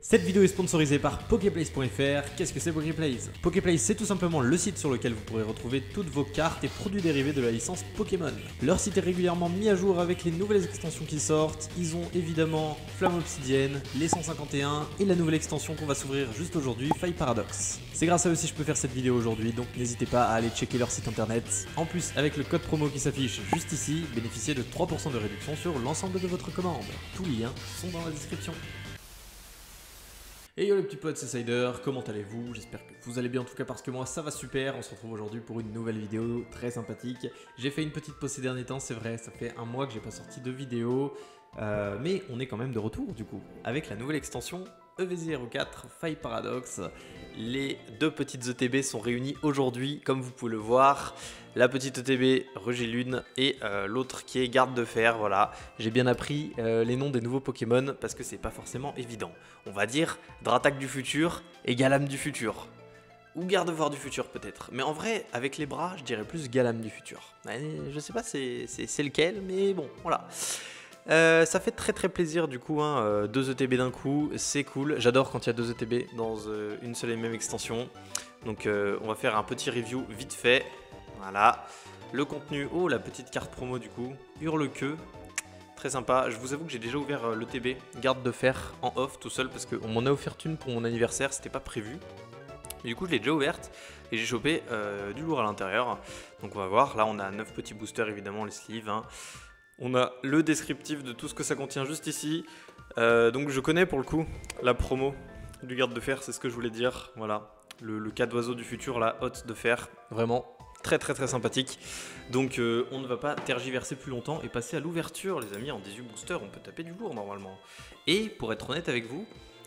Cette vidéo est sponsorisée par Poképlace.fr. Qu'est-ce que c'est Poképlace? Poképlace, c'est tout simplement le site sur lequel vous pourrez retrouver toutes vos cartes et produits dérivés de la licence Pokémon. Leur site est régulièrement mis à jour avec les nouvelles extensions qui sortent. Ils ont évidemment Flamme Obsidienne, les 151 et la nouvelle extension qu'on va s'ouvrir juste aujourd'hui, Faille Paradox. C'est grâce à eux si je peux faire cette vidéo aujourd'hui, donc n'hésitez pas à aller checker leur site internet. En plus, avec le code promo qui s'affiche juste ici, bénéficiez de 3% de réduction sur l'ensemble de votre commande. Tous les liens sont dans la description. Et yo les petits potes, c'est Cider, comment allez-vous? J'espère que vous allez bien en tout cas parce que moi ça va super. On se retrouve aujourd'hui pour une nouvelle vidéo très sympathique. J'ai fait une petite pause ces derniers temps, c'est vrai, ça fait un mois que j'ai pas sorti de vidéo. Mais on est quand même de retour du coup, avec la nouvelle extension EV04 Faille Paradox. Les deux petites ETB sont réunies aujourd'hui, comme vous pouvez le voir. La petite ETB Rugilune et l'autre qui est Garde de Fer, voilà. J'ai bien appris les noms des nouveaux Pokémon parce que c'est pas forcément évident. On va dire Dratak du futur et Galam du futur. Ou Gardevoir du futur peut-être. Mais en vrai, avec les bras, je dirais plus Galam du futur. Je sais pas c'est lequel, mais bon, voilà. Ça fait très plaisir du coup, hein, 2 ETB d'un coup, c'est cool. J'adore quand il y a 2 ETB dans une seule et même extension. Donc on va faire un petit review vite fait. Voilà. Le contenu, oh la petite carte promo du coup, Hurle-Queue. Très sympa. Je vous avoue que j'ai déjà ouvert l'ETB Garde de Fer en off tout seul parce qu'on m'en a offert une pour mon anniversaire, c'était pas prévu. Et du coup je l'ai déjà ouverte et j'ai chopé du lourd à l'intérieur. Donc on va voir, là on a 9 petits boosters évidemment, les sleeves. Hein. On a le descriptif de tout ce que ça contient juste ici. Donc je connais pour le coup la promo du Garde de Fer, c'est ce que je voulais dire. Voilà, le cas d'oiseau du futur, la hôte de fer, vraiment très sympathique. Donc on ne va pas tergiverser plus longtemps et passer à l'ouverture les amis. En 18 boosters on peut taper du lourd normalement. Et pour être honnête avec vous,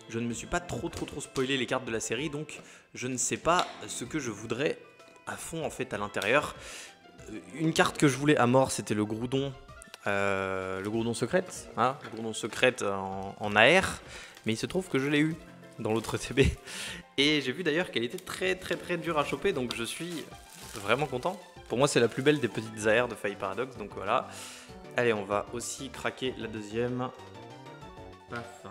je ne me suis pas trop spoilé les cartes de la série, donc je ne sais pas ce que je voudrais à fond en fait à l'intérieur. Une carte que je voulais à mort, c'était le Groudon. Le Groudon secrète, hein, le Groudon secrète en AR, mais il se trouve que je l'ai eu dans l'autre TB. Et j'ai vu d'ailleurs qu'elle était très dure à choper, donc je suis vraiment content. Pour moi, c'est la plus belle des petites AR de Faille Paradox, donc voilà. Allez, on va aussi craquer la deuxième. Paf.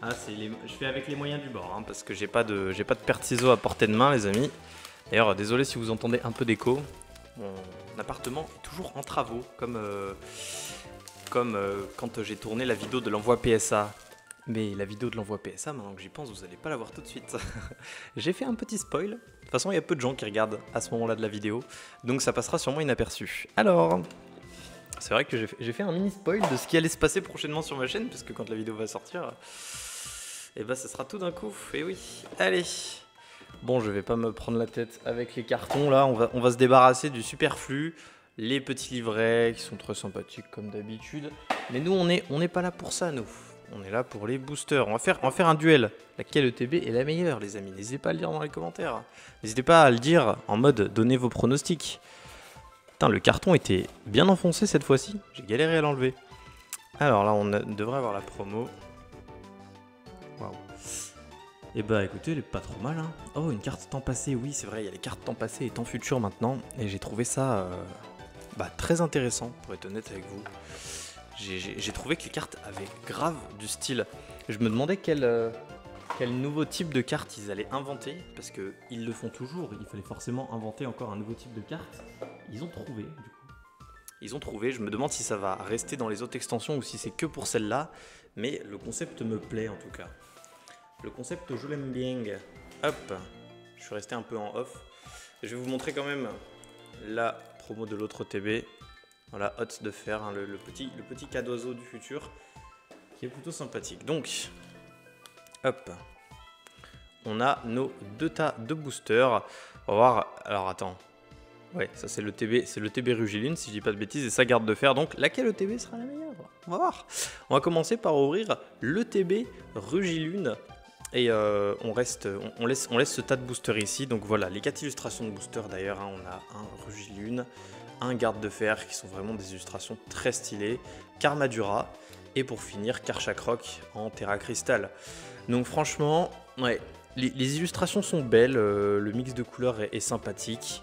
Ah, je fais avec les moyens du bord, hein, parce que j'ai pas de perte ciseaux à portée de main, les amis. D'ailleurs, désolé si vous entendez un peu d'écho. Mon appartement est toujours en travaux, comme quand j'ai tourné la vidéo de l'envoi PSA. Mais la vidéo de l'envoi PSA, maintenant que j'y pense, vous n'allez pas la voir tout de suite. J'ai fait un petit spoil. De toute façon, il y a peu de gens qui regardent à ce moment-là de la vidéo, donc ça passera sûrement inaperçu. Alors, c'est vrai que j'ai fait un mini spoil de ce qui allait se passer prochainement sur ma chaîne, parce que quand la vidéo va sortir, et bah ça sera tout d'un coup, et oui. Allez. Bon, je vais pas me prendre la tête avec les cartons là, on va se débarrasser du superflu, les petits livrets qui sont très sympathiques comme d'habitude. Mais nous, on n'est pas là pour ça, nous. On est là pour les boosters. On va faire un duel. Laquelle ETB est la meilleure, les amis? N'hésitez pas à le dire dans les commentaires. N'hésitez pas à le dire en mode donnez vos pronostics. Putain, le carton était bien enfoncé cette fois-ci. J'ai galéré à l'enlever. Alors là, on devrait avoir la promo. Waouh. Et bah écoutez, elle est pas trop mal, hein. Oh, une carte temps passé, oui c'est vrai, il y a les cartes temps passé et temps futur maintenant. Et j'ai trouvé ça très intéressant, pour être honnête avec vous. J'ai trouvé que les cartes avaient grave du style. Je me demandais quel nouveau type de carte ils allaient inventer, parce qu'ils le font toujours, il fallait forcément inventer encore un nouveau type de carte. Ils ont trouvé, du coup. Ils ont trouvé, je me demande si ça va rester dans les autres extensions ou si c'est que pour celle-là. Mais le concept me plaît en tout cas. Le concept, je l'aime bien. Hop, je suis resté un peu en off. Je vais vous montrer quand même la promo de l'autre TB. Voilà, hôte de fer, hein, le petit cas d'oiseau du futur, qui est plutôt sympathique. Donc, hop, on a nos 2 tas de boosters. On va voir, alors attends. Ouais, ça c'est le TB Rugilune, si je dis pas de bêtises, et ça Garde de Fer. Donc, laquelle ETB sera la meilleure? On va voir. On va commencer par ouvrir le TB Rugilune. Et on laisse ce tas de boosters ici. Donc voilà, les 4 illustrations de boosters d'ailleurs. Hein, on a un Rugilune, un Garde de Fer qui sont vraiment des illustrations très stylées. Karmadura. Et pour finir, Karchakroc en Terra Cristal. Donc franchement, ouais, les illustrations sont belles. Le mix de couleurs est sympathique.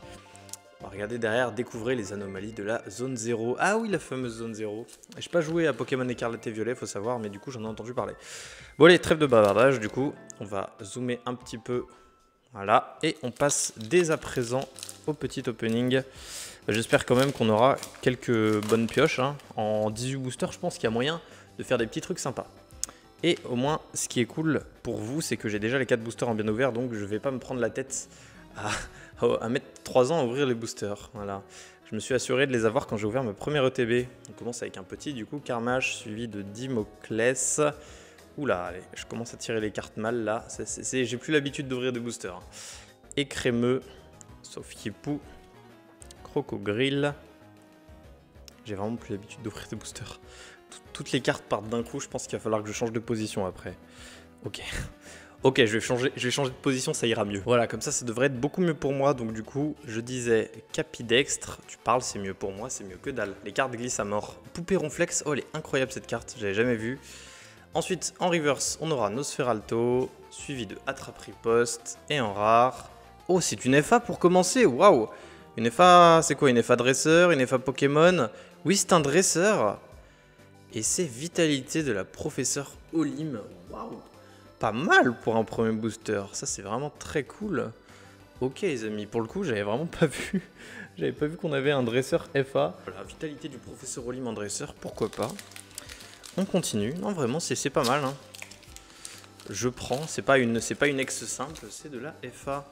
On va regarder derrière, découvrez les anomalies de la zone 0. Ah oui, la fameuse zone 0. J'ai pas joué à Pokémon Écarlate et Violet, faut savoir, mais du coup j'en ai entendu parler. Bon allez, trêve de bavardage, du coup, on va zoomer un petit peu. Voilà, et on passe dès à présent au petit opening. J'espère quand même qu'on aura quelques bonnes pioches. Hein. En 18 boosters, je pense qu'il y a moyen de faire des petits trucs sympas. Et au moins, ce qui est cool pour vous, c'est que j'ai déjà les 4 boosters en bien ouvert, donc je vais pas me prendre la tête à mettre 3 ans à ouvrir les boosters. Voilà. Je me suis assuré de les avoir quand j'ai ouvert ma première ETB. On commence avec un petit, du coup, Carmage, suivi de Dimoclès. Oula, allez, je commence à tirer les cartes mal là. J'ai plus l'habitude d'ouvrir des boosters. Écrémeux, sauf Kipou, Crocogrill. J'ai vraiment plus l'habitude d'ouvrir des boosters. Toutes les cartes partent d'un coup, je pense qu'il va falloir que je change de position après. Ok. Ok, je vais changer de position, ça ira mieux. Voilà, comme ça devrait être beaucoup mieux pour moi. Donc du coup, je disais Capidextre, tu parles, c'est mieux pour moi, c'est mieux que dalle. Les cartes glissent à mort. Poupée Ronflex, oh elle est incroyable cette carte, je l'avais jamais vue. Ensuite, en reverse, on aura Nosferalto, suivi de Attrape-Riposte, et en rare... Oh, c'est une FA pour commencer, waouh! Une FA, c'est quoi? Une FA dresseur, une FA Pokémon? Oui, c'est un dresseur. Et c'est Vitalité de la professeure Olim, waouh! Pas mal pour un premier booster, ça c'est vraiment très cool. Ok les amis, pour le coup, j'avais vraiment pas vu. J'avais pas vu qu'on avait un dresseur FA. Voilà, Vitalité du professeur Olim en dresseur, pourquoi pas. On continue, non vraiment c'est pas mal hein. Je prends, c'est pas une ex simple, c'est de la FA.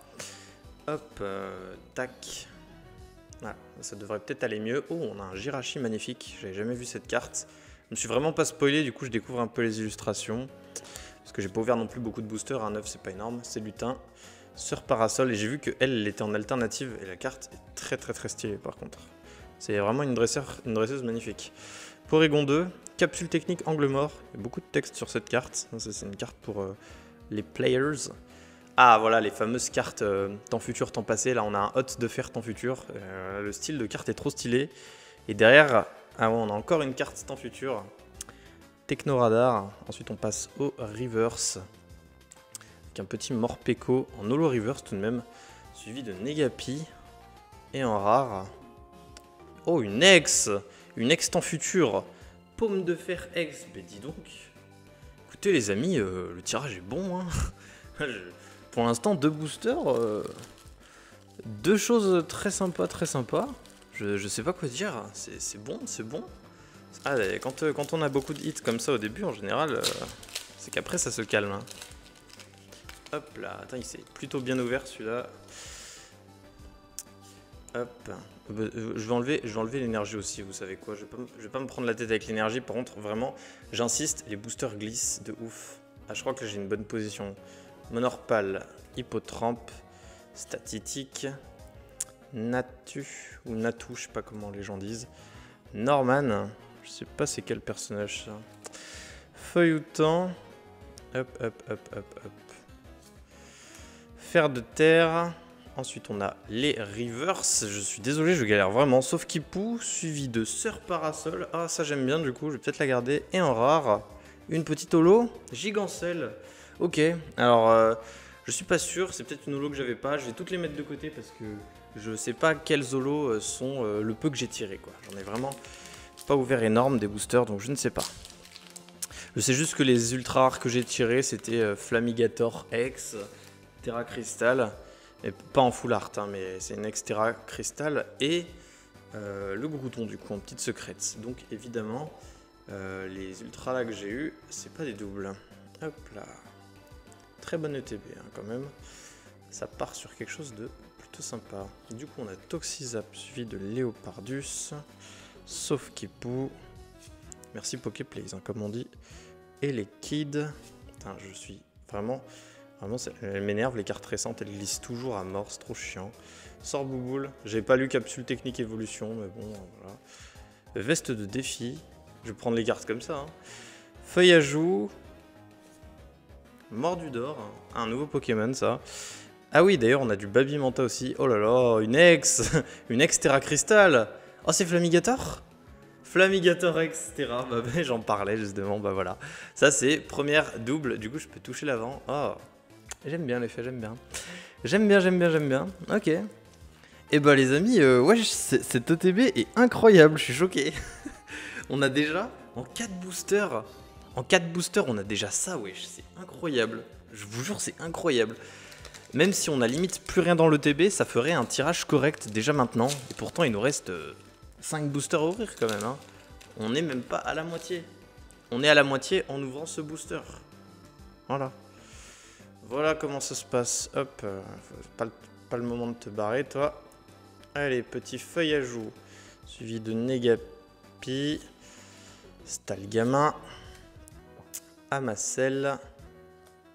Hop, tac. Voilà, ça devrait peut-être aller mieux. Oh, on a un Jirachi magnifique, j'avais jamais vu cette carte. Je me suis vraiment pas spoilé, du coup je découvre un peu les illustrations. Parce que j'ai pas ouvert non plus beaucoup de boosters, un 9 c'est pas énorme, c'est lutin. Sœur Parasol, et j'ai vu qu'elle était en alternative, et la carte est très stylée par contre. C'est vraiment une dresseuse magnifique. Porygon 2, capsule technique angle mort, il y a beaucoup de texte sur cette carte, c'est une carte pour les players. Ah voilà les fameuses cartes temps futur, temps passé, là on a un hot de fer temps futur, le style de carte est trop stylé. Et derrière, ah ouais, on a encore une carte temps futur, Technoradar, ensuite on passe au reverse, avec un petit Morpeko en holo reverse tout de même, suivi de Negapi, et en rare, oh une ex temps futur, Paume de fer ex, mais dis donc, écoutez les amis, le tirage est bon, hein. Pour l'instant 2 boosters, 2 choses très sympas, je sais pas quoi dire, c'est bon. Ah, quand on a beaucoup de hits comme ça au début, en général, c'est qu'après ça se calme. Hein. Hop là, attends, il s'est plutôt bien ouvert celui-là. Hop, je vais enlever l'énergie aussi, vous savez quoi, je vais pas me prendre la tête avec l'énergie, par contre, vraiment, j'insiste, les boosters glissent de ouf. Ah, je crois que j'ai une bonne position. Monorpal, Hippotrampe, Statitique, Natu, ou Natu, je sais pas comment les gens disent. Norman, je sais pas c'est quel personnage ça. Feuilleton, hop. Fer de terre. Ensuite on a les reverse. Je suis désolé, je galère vraiment. Sauf Kipou, suivi de Sœur Parasol. Ah ça j'aime bien du coup, je vais peut-être la garder. Et en rare, une petite holo, Gigancelle. Ok, alors je suis pas sûr, c'est peut-être une holo que j'avais pas. Je vais toutes les mettre de côté parce que je sais pas quelles holos sont le peu que j'ai tiré quoi. J'en ai vraiment pas ouvert énorme des boosters donc je ne sais pas. Je sais juste que les ultra rares que j'ai tirés c'était Flamigator X, Terra Crystal, et pas en full art hein, mais c'est une X Terra Crystal et le Grouton du coup en petite secrète. Donc évidemment les ultra là que j'ai eu c'est pas des doubles. Hop là. Très bonne ETB hein, quand même. Ça part sur quelque chose de plutôt sympa. Du coup on a Toxizap suivi de Léopardus. Sauf Kipou. Merci Poképlays hein, comme on dit. Et les kids. Putain, je suis vraiment elle m'énerve les cartes récentes, elles glissent toujours à mort, c'est trop chiant. Sort Bouboule, j'ai pas lu capsule technique évolution, mais bon, voilà. Veste de défi, je vais prendre les cartes comme ça. Hein. Feuille à joue. Mordu d'or, un nouveau Pokémon ça. Ah oui, d'ailleurs on a du Babimanta aussi. Oh là là, une ex Terra Crystal. Oh c'est Flamigator Flamigator X Terra, bah, j'en parlais justement, bah voilà. Ça c'est première double, du coup je peux toucher l'avant. Oh, j'aime bien l'effet, j'aime bien. J'aime bien. Ok. Eh bah les amis, ouais, cet OTB est incroyable, je suis choqué. On a déjà, en 4 boosters, on a déjà ça, wesh, c'est incroyable. Je vous jure, c'est incroyable. Même si on a limite plus rien dans l'OTB, ça ferait un tirage correct déjà maintenant. Et pourtant, il nous reste 5 boosters à ouvrir quand même, hein. On n'est même pas à la moitié. On est à la moitié en ouvrant ce booster. Voilà. Voilà comment ça se passe. Hop, pas le moment de te barrer, toi. Allez, petit feuille à joue. Suivi de Negapi. Stalgamin. Amacel.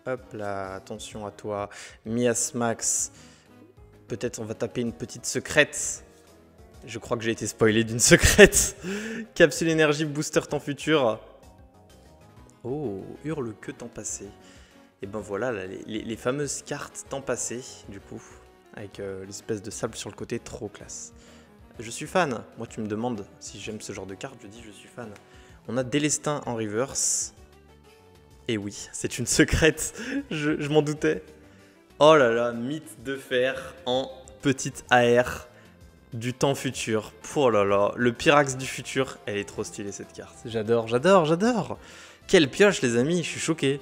Hop là, attention à toi. Miasmax. Peut-être on va taper une petite secrète. Je crois que j'ai été spoilé d'une secrète. Capsule énergie booster temps futur. Oh, hurle que temps passé. Et ben voilà, là, les fameuses cartes temps passé, du coup. Avec l'espèce de sable sur le côté, trop classe. Je suis fan. Moi, tu me demandes si j'aime ce genre de carte, je dis je suis fan. On a Délestin en reverse. Et oui, c'est une secrète, je m'en doutais. Oh là là, mythe de fer en petite AR du temps futur. Oh là là, le Pyrax du futur, elle est trop stylée cette carte. J'adore, j'adore, j'adore. Quelle pioche les amis, je suis choqué.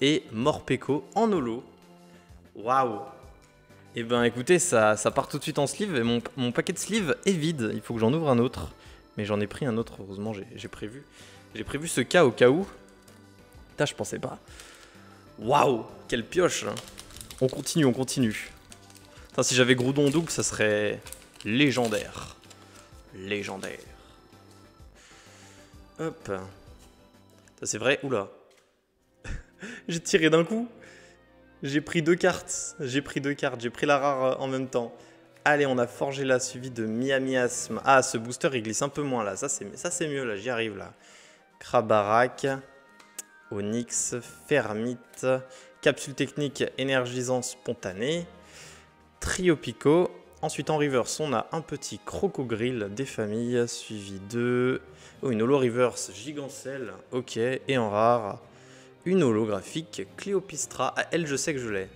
Et Morpeko en holo. Waouh. Et ben écoutez, ça part tout de suite en sleeve et mon paquet de sleeve est vide. Il faut que j'en ouvre un autre. Mais j'en ai pris un autre, heureusement, j'ai prévu. J'ai prévu ce cas au cas où. Putain, je pensais pas. Waouh, quelle pioche. On continue, on continue. Putain, si j'avais Groudon en double, ça serait légendaire. Légendaire. Hop. Ça c'est vrai, oula. J'ai tiré d'un coup. J'ai pris 2 cartes. J'ai pris la rare en même temps. Allez, on a forgé là, suivi de Miasme. Ah, ce booster, il glisse un peu moins là. Ça, c'est mieux là, j'y arrive là. Krabarak, Onyx, Fermite, Capsule technique énergisant spontané, Trio Pico. Ensuite, en reverse, on a un petit Crocogrill des familles, suivi de... Oh, une holo reverse Gigancelle. Ok, et en rare... Une holographique Cléopistra. Ah, elle, je sais que je l'ai.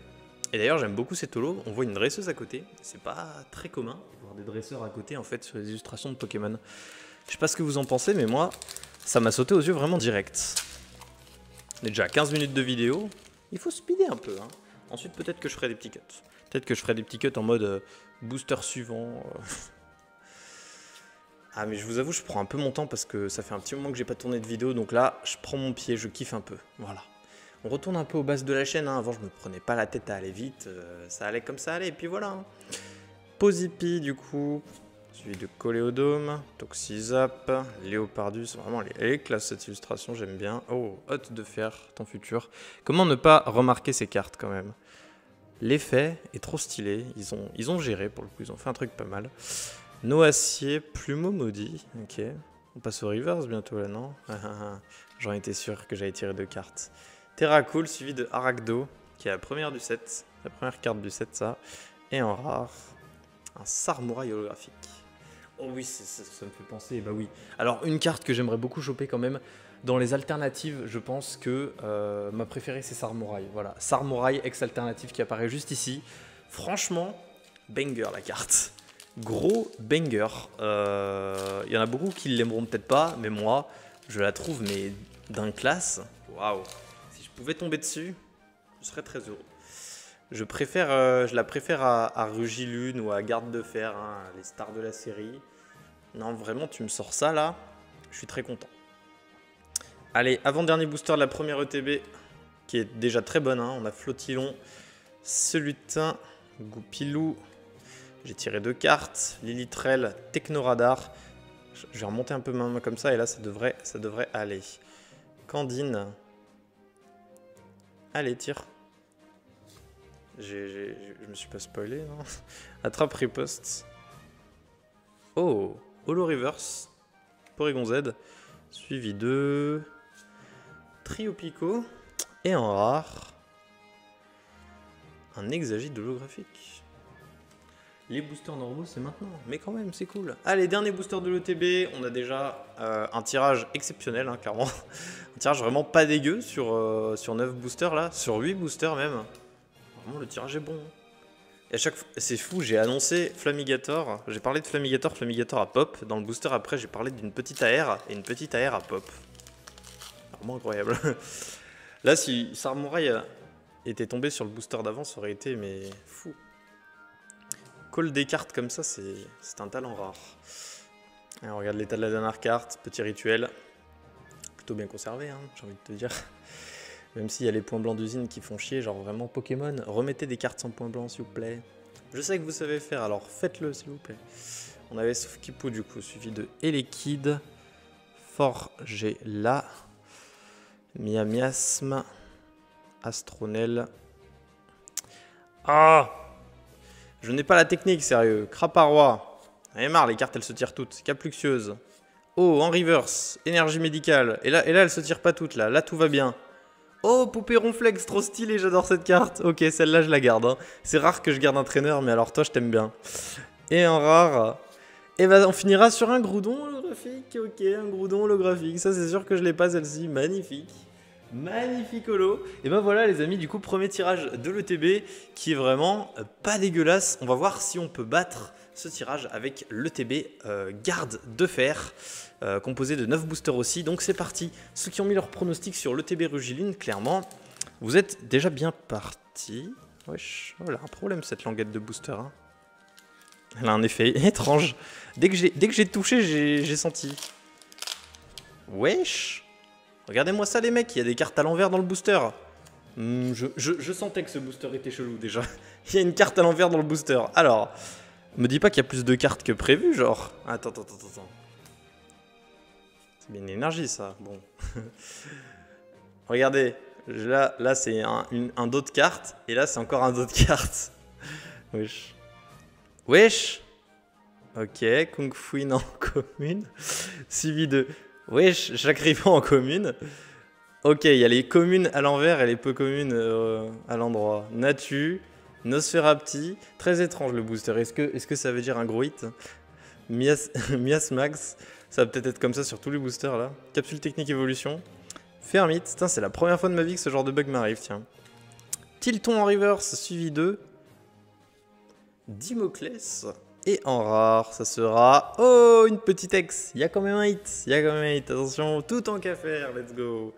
Et d'ailleurs, j'aime beaucoup cette holo. On voit une dresseuse à côté. C'est pas très commun de voir des dresseurs à côté, en fait, sur les illustrations de Pokémon. Je sais pas ce que vous en pensez, mais moi, ça m'a sauté aux yeux vraiment direct. On est déjà à 15 minutes de vidéo. Il faut speeder un peu, hein. Ensuite, peut-être que je ferai des petits cuts. Peut-être que je ferai des petits cuts en mode booster suivant. Ah, mais je vous avoue, je prends un peu mon temps parce que ça fait un petit moment que j'ai pas tourné de vidéo. Donc là, je prends mon pied, je kiffe un peu. Voilà. On retourne un peu aux bases de la chaîne. Hein. Avant, je me prenais pas la tête à aller vite. Ça allait comme ça allait. Et puis voilà. Hein. Posipi, du coup. Suivi de Coléodome. Toxizap. Léopardus. Vraiment, elle est classe cette illustration. J'aime bien. Oh, hôte de fer, temps futur. Comment ne pas remarquer ces cartes quand même? L'effet est trop stylé. Ils ont géré pour le coup. Ils ont fait un truc pas mal. Noacier, Plumeau maudit, ok. On passe au reverse bientôt là, non? J'en étais sûr que j'allais tirer 2 cartes. Terracool suivi de Arachdo, qui est la première du set. La première carte du set, ça. Et en rare, un Sarmouraï holographique. Oh oui, ça me fait penser, bah oui. Alors, une carte que j'aimerais beaucoup choper quand même. Dans les alternatives, je pense que ma préférée, c'est Sarmouraï. Voilà, Sarmouraï ex-alternative qui apparaît juste ici. Franchement, banger la carte. Gros banger. Y en a beaucoup qui l'aimeront peut-être pas, mais moi, je la trouve mais d'un classe. Waouh. Si je pouvais tomber dessus, je serais très heureux. Je la préfère à Rugilune ou à Garde de Fer, hein, les stars de la série. Non, vraiment, tu me sors ça là, je suis très content. Allez, avant-dernier booster de la première ETB, qui est déjà très bonne. Hein. On a Flottillon, Celutin, Goupilou. J'ai tiré 2 cartes, Lilitrel, Technoradar. Je vais remonter un peu ma main comme ça et là ça devrait aller. Candine. Allez, tire. Je me suis pas spoilé, non? Attrape riposte. Oh, Holo Reverse, Porygon Z, suivi de Trio Pico et en rare, un Hexagite holographique. Les boosters normaux, c'est maintenant. Mais quand même, c'est cool. Allez, dernier booster de l'ETB. On a déjà un tirage exceptionnel, hein, clairement. Un tirage vraiment pas dégueu sur 9 boosters, là. Sur 8 boosters, même. Vraiment, le tirage est bon. Et à chaque fois, c'est fou, j'ai annoncé Flamigator, j'ai parlé de Flamigator, Flamigator à pop. Dans le booster après, j'ai parlé d'une petite AR et une petite AR à pop. Vraiment incroyable. Là, si Samouraï était tombé sur le booster d'avant, ça aurait été mais fou. Call des cartes comme ça, c'est un talent rare. Et on regarde l'état de la dernière carte, petit rituel. Plutôt bien conservé, hein, j'ai envie de te dire. Même s'il y a les points blancs d'usine qui font chier, genre vraiment Pokémon, remettez des cartes sans points blancs s'il vous plaît. Je sais que vous savez faire, alors faites-le s'il vous plaît. On avait Kipu du coup, suivi de Elekid, Forgela, Miasme, Astronel. Ah! Je n'ai pas la technique, sérieux. Craparois. J'en ai marre, les cartes elles se tirent toutes. Capluxieuse. Oh, en reverse. Énergie médicale. Et là elles se tirent pas toutes là. Là tout va bien. Oh, poupée ronflex, trop stylé, j'adore cette carte. Ok, celle-là je la garde. Hein. C'est rare que je garde un traîneur, mais alors toi je t'aime bien. Et en rare. Et bah on finira sur un Groudon holographique. Ok, un Groudon holographique. Ça c'est sûr que je l'ai pas celle-ci. Magnifique. Magnifique holo. Et ben voilà les amis, du coup premier tirage de l'ETB qui est vraiment pas dégueulasse. On va voir si on peut battre ce tirage avec l'ETB garde de fer composé de 9 boosters aussi. Donc c'est parti. Ceux qui ont mis leur pronostic sur l'ETB Rugiline, clairement, vous êtes déjà bien partis. Wesh, oh, elle a un problème cette languette de booster. Hein. Elle a un effet étrange. Dès que j'ai touché, j'ai senti. Wesh. Regardez-moi ça les mecs, il y a des cartes à l'envers dans le booster. Je sentais que ce booster était chelou déjà. Il y a une carte à l'envers dans le booster. Alors, me dis pas qu'il y a plus de cartes que prévu, genre. Attends. C'est bien une énergie ça, bon. Regardez, là c'est un dos de carte, et là c'est encore un dos de carte. Wesh. Wesh. Ok, Kung Fu en commune. Suivi de... Wesh, chaque riban en commune. Ok, il y a les communes à l'envers et les peu communes à l'endroit. Natu, Nosferapti. Très étrange le booster. Est-ce que ça veut dire un gros hit? Miasmax. Ça va peut-être être comme ça sur tous les boosters là. Capsule technique évolution. Fermite. Putain, c'est la première fois de ma vie que ce genre de bug m'arrive, tiens. Tilton en reverse, suivi de Dimoclès. Et en rare, ça sera... Oh, une petite X. Il y a quand même un hit. Attention, tout en qu'à faire. Let's go.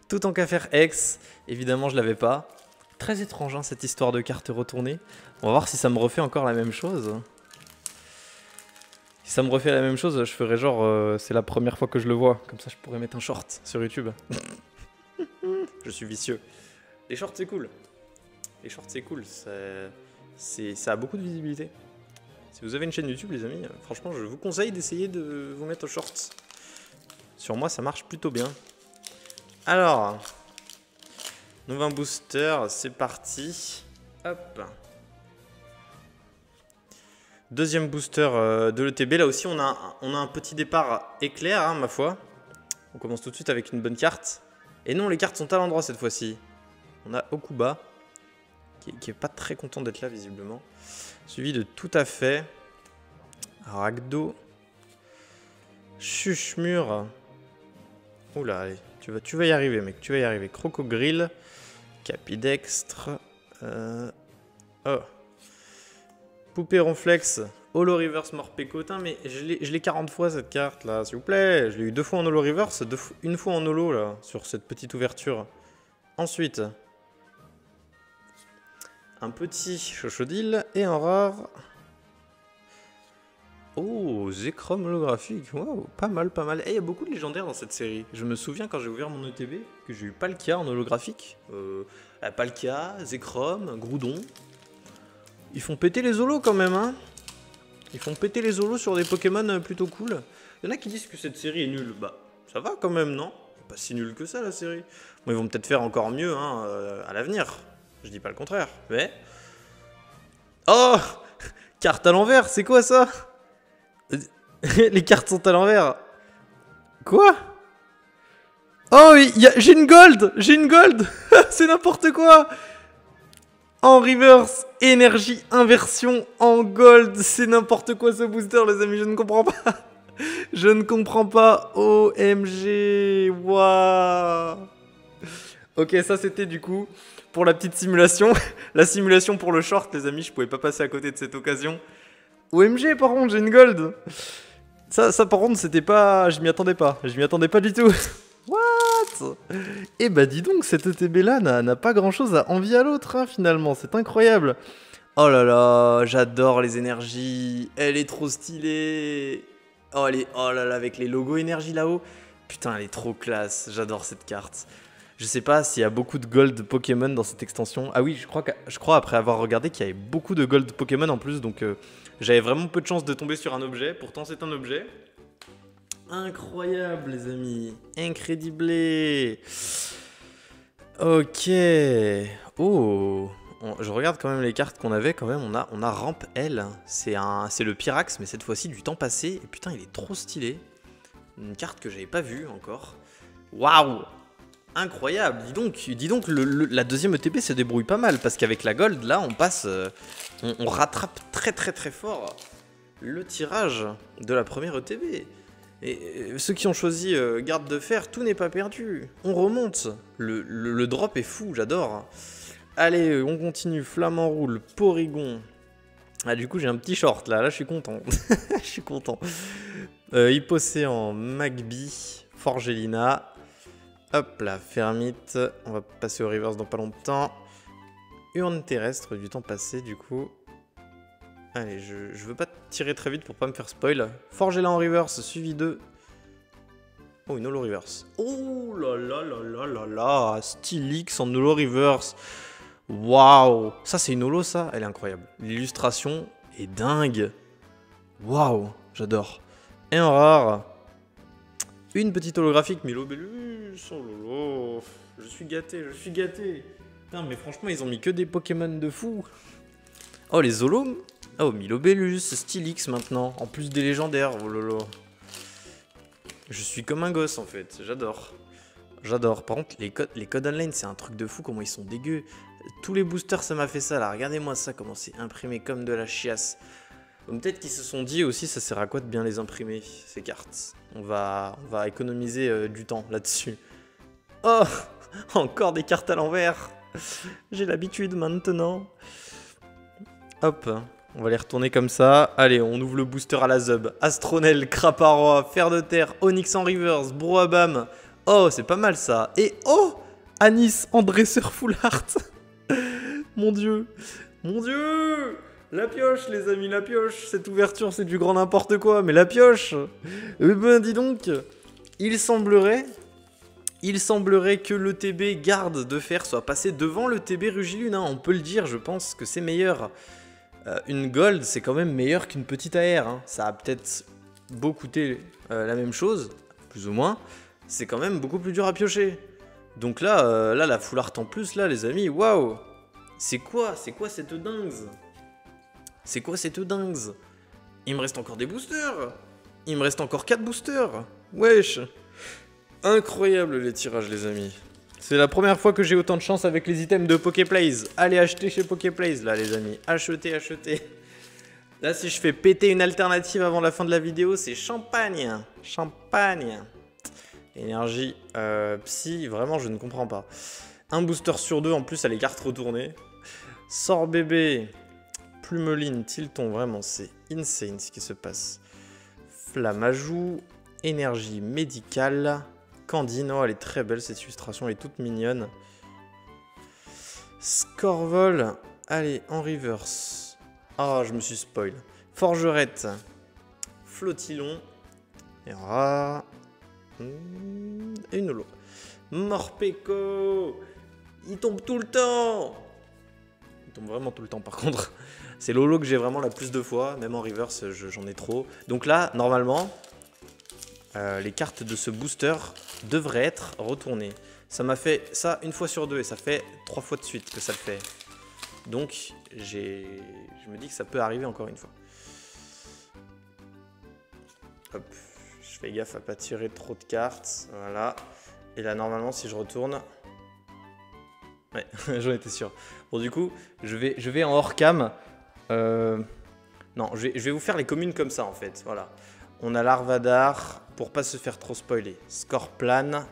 Tout en qu'à faire X. Évidemment, je l'avais pas. Très étrange, hein, cette histoire de carte retournée. On va voir si ça me refait encore la même chose. Si ça me refait la même chose, je ferai genre... c'est la première fois que je le vois. Comme ça, je pourrais mettre un short sur YouTube. Je suis vicieux. Les shorts, c'est cool. Ça a beaucoup de visibilité. Si vous avez une chaîne YouTube, les amis, franchement, je vous conseille d'essayer de vous mettre au short. Sur moi, ça marche plutôt bien. Alors, nouveau booster, c'est parti. Hop. Deuxième booster de l'ETB. Là aussi, on a un petit départ éclair, hein, ma foi. On commence tout de suite avec une bonne carte. Et non, les cartes sont à l'endroit cette fois-ci. On a Okuba, qui est pas très content d'être là, visiblement. Suivi de Tout à fait, Ragdo, Chuchmur. Oula, allez, tu vas y arriver, mec, tu vas y arriver. Crocogrill, Capidextre, oh, Poupée Ronflex, Holo Reverse Morpécotin, mais je l'ai 40 fois cette carte là, s'il vous plaît. Je l'ai eu 2 fois en Holo Reverse, une fois en Holo là, sur cette petite ouverture. Ensuite, un petit Chochodile et un rare. Oh, Zekrom holographique. Wow, pas mal. Et il y a beaucoup de légendaires dans cette série. Je me souviens quand j'ai ouvert mon ETB que j'ai eu Palkia en holographique. Palkia, Zekrom, Groudon. Ils font péter les holos quand même, hein. Ils font péter les holos sur des Pokémon plutôt cool. Il y en a qui disent que cette série est nulle. Bah, ça va quand même, non? Pas si nul que ça la série. Bon, ils vont peut-être faire encore mieux hein, à l'avenir. Je dis pas le contraire, mais... Oh! Carte à l'envers, c'est quoi ça? Les cartes sont à l'envers. Quoi? Oh oui, j'ai une gold! C'est n'importe quoi! En reverse, énergie, inversion, en gold. C'est n'importe quoi ce booster, les amis, je ne comprends pas. Je ne comprends pas. OMG. Waouh. Ok, ça c'était du coup pour la petite simulation. La simulation pour le short, les amis, je pouvais pas passer à côté de cette occasion. OMG, par contre, j'ai une gold. Ça par contre, c'était pas... Je m'y attendais pas. Je m'y attendais pas du tout. What? Eh bah dis donc, cette ETB là n'a pas grand chose à envier à l'autre, hein, finalement. C'est incroyable. Oh là là, j'adore les énergies. Elle est trop stylée. Oh, oh là là, avec les logos énergie là-haut. Putain, elle est trop classe. J'adore cette carte. Je sais pas s'il y a beaucoup de gold Pokémon dans cette extension. Ah oui, je crois après avoir regardé qu'il y avait beaucoup de gold Pokémon en plus. Donc j'avais vraiment peu de chance de tomber sur un objet. Pourtant, c'est un objet. Incroyable, les amis. Incredible. Ok. Oh. Je regarde quand même les cartes qu'on avait. Quand même, on a Ramp L. C'est le Pyrax, mais cette fois-ci du temps passé. Et putain, il est trop stylé. Une carte que j'avais pas vue encore. Waouh. Incroyable. Dis donc la deuxième ETB se débrouille pas mal. Parce qu'avec la gold, là, on passe... on rattrape très très très fort le tirage de la première ETB. Et ceux qui ont choisi garde de fer, tout n'est pas perdu. On remonte. Le drop est fou, j'adore. Allez, on continue. Flamant roule, Porygon. Ah, du coup, j'ai un petit short là. Là, je suis content. Je suis content. Hypocéan, Magby, Forgelina. Hop là, Fermite. On va passer au reverse dans pas longtemps. Urne terrestre du temps passé, du coup. Allez, je veux pas tirer très vite pour pas me faire spoil. Forgela en reverse, suivi de... Oh, une holo reverse. Oh là là là là là là. Stylix en holo reverse. Waouh. Ça, c'est une holo, ça. Elle est incroyable. L'illustration est dingue. Waouh. J'adore. Et en rare, une petite holographique, Milobellus. Oh lolo. Je suis gâté, je suis gâté. Putain, mais franchement, ils ont mis que des Pokémon de fou. Oh, les holos. Oh, Milobellus, Stylix maintenant, en plus des légendaires, oh lolo. Je suis comme un gosse en fait, j'adore. J'adore. Par contre, les codes online, c'est un truc de fou, comment ils sont dégueux. Tous les boosters, ça m'a fait ça là, regardez-moi ça, comment c'est imprimé comme de la chiasse. Peut-être qu'ils se sont dit aussi, ça sert à quoi de bien les imprimer, ces cartes. On va économiser du temps là-dessus. Oh, encore des cartes à l'envers. J'ai l'habitude maintenant. Hop. On va les retourner comme ça. Allez, on ouvre le booster à la Zub. Astronel, Craparoa, Fer de Terre, Onyx en reverse, Brouhabam. Oh, c'est pas mal ça. Et oh, Anis en dresseur full art. Mon dieu. Mon dieu. La pioche, les amis, la pioche. Cette ouverture, c'est du grand n'importe quoi. Mais la pioche. Eh ben, dis donc. Il semblerait que le TB garde de fer soit passé devant le TB Rugilune. Hein. On peut le dire, je pense que c'est meilleur. Une gold, c'est quand même meilleur qu'une petite AR. Hein. Ça a peut-être beau coûter la même chose, plus ou moins. C'est quand même beaucoup plus dur à piocher. Donc là, la full art en plus, là, les amis, waouh. C'est quoi cette dingue? C'est quoi cette dingue? Il me reste encore des boosters. Il me reste encore 4 boosters. Wesh. Incroyable les tirages, les amis. C'est la première fois que j'ai autant de chance avec les items de Poképlays. Allez acheter chez Poképlays là les amis. Achetez, achetez. Là si je fais péter une alternative avant la fin de la vidéo, c'est champagne. Champagne. Énergie psy, vraiment je ne comprends pas. Un booster sur 2, en plus à les cartes retournées. Sort bébé. Plumeline, Tilton, vraiment c'est insane ce qui se passe. Flammajou. Énergie médicale. Candine, oh elle est très belle cette illustration, elle est toute mignonne. Scorvol, allez en reverse. Oh je me suis spoil. Forgerette, Flottillon, et en rare, et une holo. Morpeko, il tombe tout le temps. Il tombe vraiment tout le temps par contre. C'est l'holo que j'ai vraiment la plus de fois, même en reverse j'en ai trop. Donc là, normalement... les cartes de ce booster devraient être retournées. Ça m'a fait ça une fois sur deux et ça fait 3 fois de suite que ça le fait. Donc je me dis que ça peut arriver encore une fois. Hop, je fais gaffe à pas tirer trop de cartes. Voilà. Et là normalement si je retourne... Ouais, j'en étais sûr. Bon du coup, je vais en hors cam. Non, je vais vous faire les communes comme ça en fait. Voilà. On a Larvadar, pour pas se faire trop spoiler. Scorplan,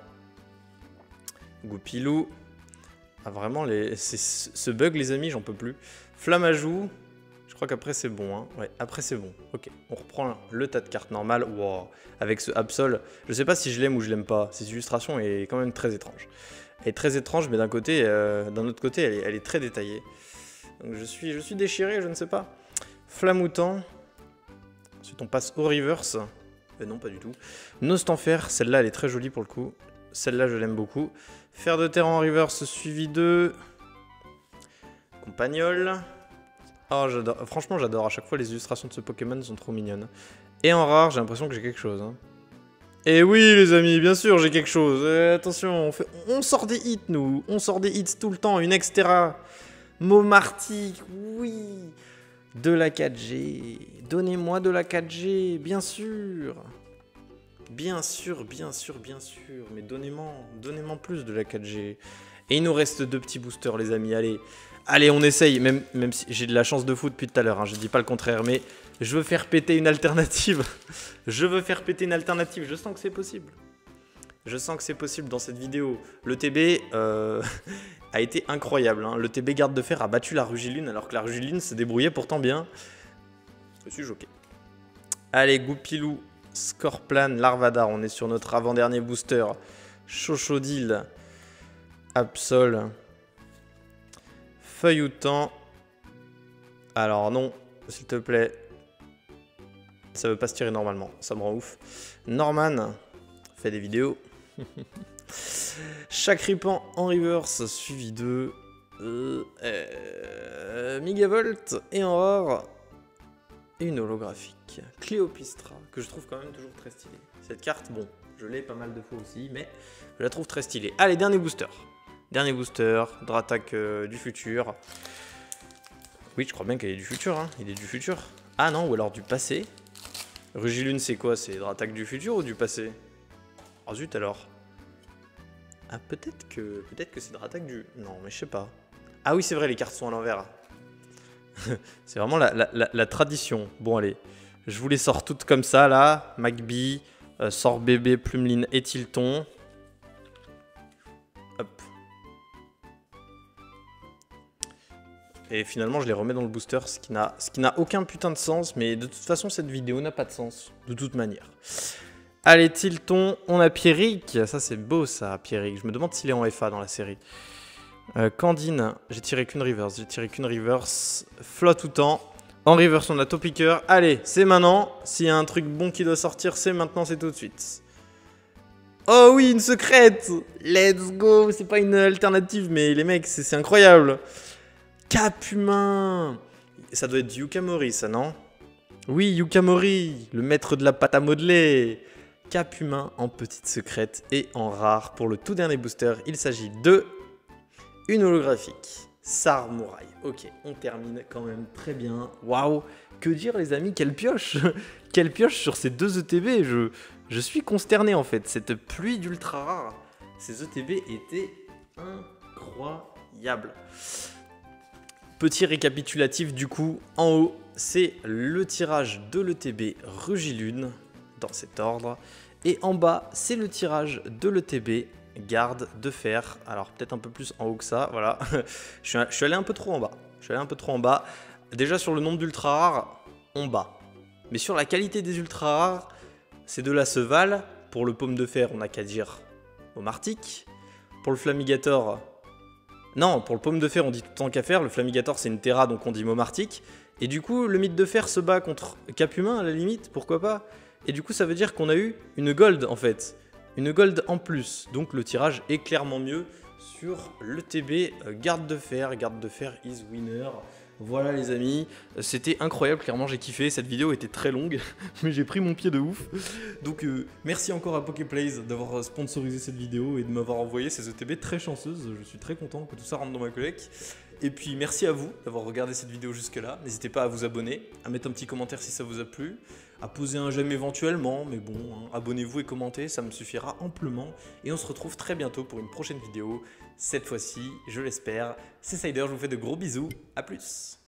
Goupilou, Ah, vraiment, ce bug, les amis, j'en peux plus. Flamme à joue. Je crois qu'après, c'est bon. Hein. Ouais, après, c'est bon. Ok, on reprend le tas de cartes normales. Wow. Avec ce Absol. Je sais pas si je l'aime ou je l'aime pas. Cette illustration est quand même très étrange. Elle est très étrange, mais d'un autre côté, elle est très détaillée. Donc je suis déchiré, je ne sais pas. Flamoutant. Ensuite, on passe au reverse. Non, pas du tout. Nostanfer, celle-là, elle est très jolie pour le coup. Celle-là, je l'aime beaucoup. Fer de terre en reverse, suivi de... Compagnol. Oh, j'adore. Franchement, j'adore. À chaque fois, les illustrations de ce Pokémon sont trop mignonnes. Et en rare, j'ai l'impression que j'ai quelque chose. Hein. Et oui, les amis, bien sûr, j'ai quelque chose. Attention, on sort des hits, nous. On sort des hits tout le temps. Une Extera. Momartic, oui. De la 4G. Donnez-moi de la 4G, bien sûr. Bien sûr, bien sûr, bien sûr. Mais donnez-moi plus de la 4G. Et il nous reste 2 petits boosters, les amis. Allez, on essaye. Même si j'ai de la chance de fou depuis tout à l'heure. Hein, je dis pas le contraire, mais je veux faire péter une alternative. Je veux faire péter une alternative. Je sens que c'est possible. Je sens que c'est possible dans cette vidéo. Le TB a été incroyable. Hein. Le TB garde de fer a battu la Rugilune alors que la Rugilune se débrouillait pourtant bien. Je suis choqué. Allez, Goupilou, Scorplan, Larvadar. On est sur notre avant-dernier booster. Chochodile, Absol, Feuilloutant. Alors non, s'il te plaît. Ça veut pas se tirer normalement. Ça me rend ouf. Norman fait des vidéos. Chacripan en reverse, suivi de Megavolt et en rare une holographique Cléopistra que je trouve quand même toujours très stylée. Cette carte, bon, je l'ai pas mal de fois aussi, mais je la trouve très stylée. Allez, dernier booster. Dernier booster, Dratak du futur. Oui, je crois bien qu'elle est du futur, hein. Il est du futur. Ah non, ou alors du passé. Rugilune, c'est quoi? C'est Dratak du futur ou du passé? Oh zut alors. Ah, peut-être que c'est Dratak du... Non, mais je sais pas. Ah oui, c'est vrai, les cartes sont à l'envers. C'est vraiment la tradition. Bon, allez. Je vous les sors toutes comme ça, là. Magby, Sort Bébé, Plumeline et Tilton. Hop. Et finalement, je les remets dans le booster, ce qui n'a aucun putain de sens. Mais de toute façon, cette vidéo n'a pas de sens. De toute manière. Allez, Tilton, on a Pierrick. Ça, c'est beau, ça, Pierrick. Je me demande s'il est en FA dans la série. Candine, j'ai tiré qu'une reverse. Flotte tout temps. En reverse, on a Topiqueur. Allez, c'est maintenant. S'il y a un truc bon qui doit sortir, c'est maintenant, c'est tout de suite. Oh oui, une secrète. Let's go. C'est pas une alternative, mais les mecs, c'est incroyable. Cap humain. Ça doit être Yukamori, ça, non? Oui, Yukamori, le maître de la pâte à modeler. Cap humain en petite secrète et en rare. Pour le tout dernier booster, il s'agit de une holographique. Sarmouraï. Ok, on termine quand même très bien. Waouh, que dire les amis, quelle pioche. Quelle pioche sur ces 2 ETB. Je suis consterné en fait. Cette pluie d'ultra rares. Ces ETB étaient incroyables. Petit récapitulatif du coup. En haut, c'est le tirage de l'ETB Rugilune dans cet ordre. Et en bas, c'est le tirage de l'ETB Garde de fer. Alors peut-être un peu plus en haut que ça, voilà. je suis allé un peu trop en bas. Déjà sur le nombre d'ultra rares, on bat. Mais sur la qualité des ultra rares, c'est de la Seval. Pour le Pomme de fer, on n'a qu'à dire Momartic. Pour le Flamigator, non, pour le Pomme de fer, on dit tout le temps qu'à faire. Le Flamigator, c'est une Terra, donc on dit Momartic. Et du coup, le mythe de fer se bat contre Cap humain à la limite, pourquoi pas. Et du coup, ça veut dire qu'on a eu une gold en fait. Une gold en plus. Donc le tirage est clairement mieux sur le TB garde de fer. Garde de fer is winner. Voilà les amis. C'était incroyable, clairement j'ai kiffé. Cette vidéo était très longue, mais j'ai pris mon pied de ouf. Donc merci encore à Poképlays d'avoir sponsorisé cette vidéo et de m'avoir envoyé ces ETB très chanceuses. Je suis très content que tout ça rentre dans ma collecte. Et puis merci à vous d'avoir regardé cette vidéo jusque là. N'hésitez pas à vous abonner, à mettre un petit commentaire si ça vous a plu, à poser un j'aime éventuellement, mais bon, hein, abonnez-vous et commentez, ça me suffira amplement. Et on se retrouve très bientôt pour une prochaine vidéo. Cette fois-ci, je l'espère, c'est Cider, je vous fais de gros bisous, à plus.